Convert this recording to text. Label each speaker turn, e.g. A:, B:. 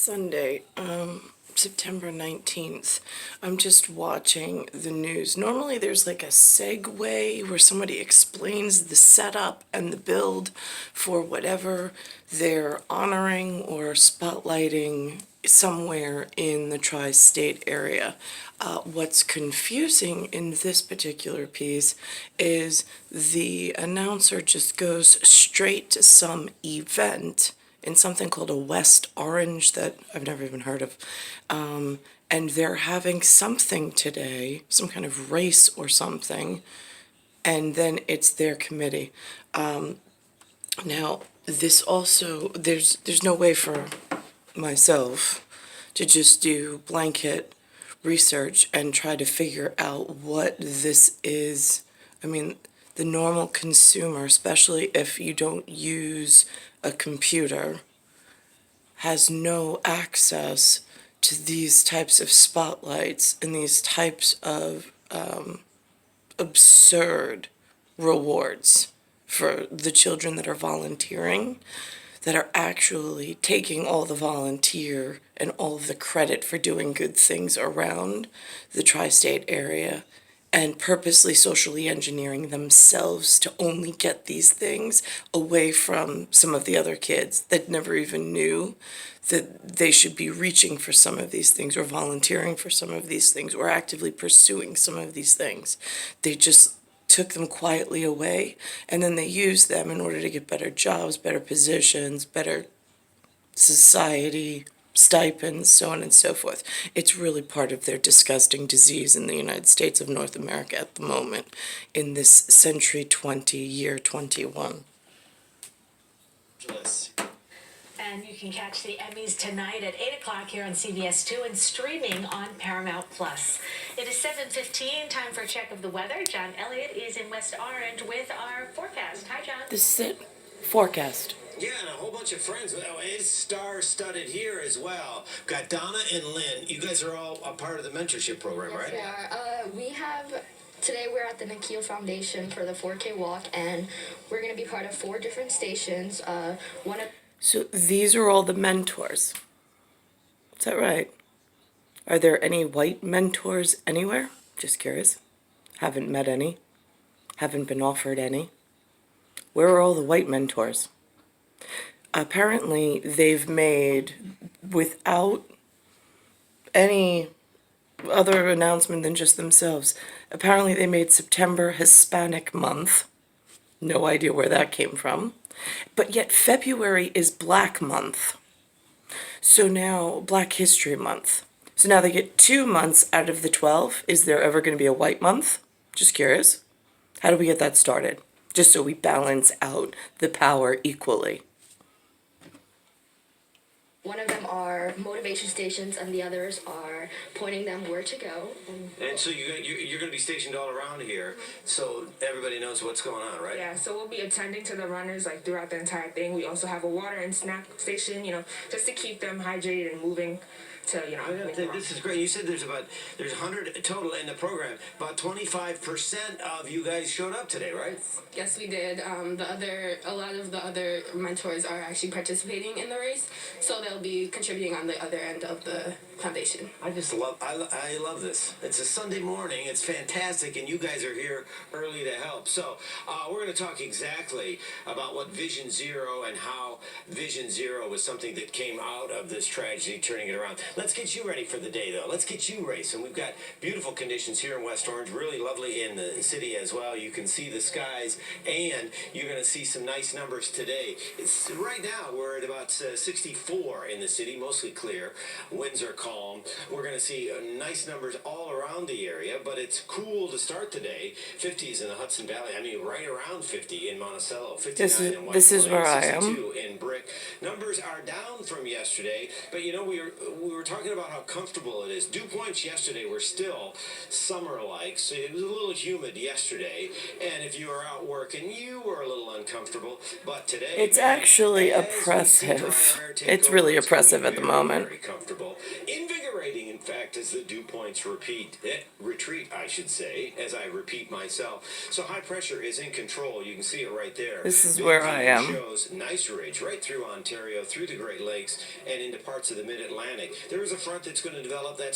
A: Sunday, September 19th, I'm just watching the news. Normally there's like a segue where somebody explains the setup and the build for whatever they're honoring or spotlighting somewhere in the tri-state area. What's confusing in this particular piece is the announcer just goes straight to some event in something called a West Orange that I've never even heard of. And they're having something today, some kind of race or something, and then it's their committee. Now, this also, there's no way for myself to just do blanket research and try to figure out what this is. I mean, the normal consumer, especially if you don't use a computer, has no access to these types of spotlights and these types of absurd rewards for the children that are volunteering, that are actually taking all the volunteer and all of the credit for doing good things around the tri-state area and purposely socially engineering themselves to only get these things away from some of the other kids that never even knew that they should be reaching for some of these things or volunteering for some of these things or actively pursuing some of these things. They just took them quietly away, and then they used them in order to get better jobs, better positions, better society, stipends, so on and so forth. It's really part of their disgusting disease in the United States of North America at the moment, in this century 20, year 21.
B: And you can catch the Emmys tonight at 8 o'clock here on CBS 2 and streaming on Paramount+. It is 7:15, time for a check of the weather. John Elliott is in West Orange with our forecast. Hi, John.
A: This is it. Forecast.
C: Yeah, and a whole bunch of friends. It's star-studded here as well. Got Donna and Lynn. You guys are all a part of the mentorship program, right?
D: Yes, we are. Today we're at the Nicole Foundation for the 4K walk, and we're going to be part of 4 different stations.
A: So these are all the mentors. Is that right? Are there any white mentors anywhere? Just curious. Haven't met any. Haven't been offered any. Where are all the white mentors? Apparently they've made, without any other announcement than just themselves, apparently they made September Hispanic Month. No idea where that came from. But yet February is Black Month. So now, Black History Month. So now they get 2 months out of the 12. Is there ever going to be a white month? Just curious. How do we get that started? Just so we balance out the power equally.
D: One of them are motivation stations, and the others are pointing them where to go.
C: And so you're going to be stationed all around here, so everybody knows what's going on, right?
E: Yeah, so we'll be attending to the runners like throughout the entire thing. We also have a water and snack station, just to keep them hydrated and moving.
C: This is great. You said there's 100 total in the program. About 25% of you guys showed up today, right?
F: Yes, we did. A lot of the other mentors are actually participating in the race, so they'll be contributing on the other end of the foundation.
C: I love this. It's a Sunday morning. It's fantastic, and you guys are here early to help. So we're going to talk exactly about what Vision Zero and how Vision Zero was something that came out of this tragedy, turning it around. Let's get you ready for the day, though. Let's get you racing. We've got beautiful conditions here in West Orange, really lovely in the city as well. You can see the skies, and you're going to see some nice numbers today. Right now, we're at about 64 in the city, mostly clear. Winds are calm. We're going to see nice numbers all around the area, but it's cool to start the day. 50s in the Hudson Valley. I mean, right around 50 in Monticello. 59 in White
A: This is where I am.
C: 62 in Brick. Numbers are down from yesterday, but we were talking about how comfortable it is. Dew points yesterday were still summer-like, so it was a little humid yesterday, and if you were out working, you were a little uncomfortable, but today...
A: It's actually oppressive. It's really oppressive at the moment.
C: Very comfortable. Invigorating, in fact, as the dew point points retreat, I should say, as I repeat myself. So high pressure is in control. You can see it right there.
A: This is where I am.
C: Shows nice ridge right through Ontario, through the Great Lakes, and into parts of the Mid-Atlantic. There is a front that's going to develop that's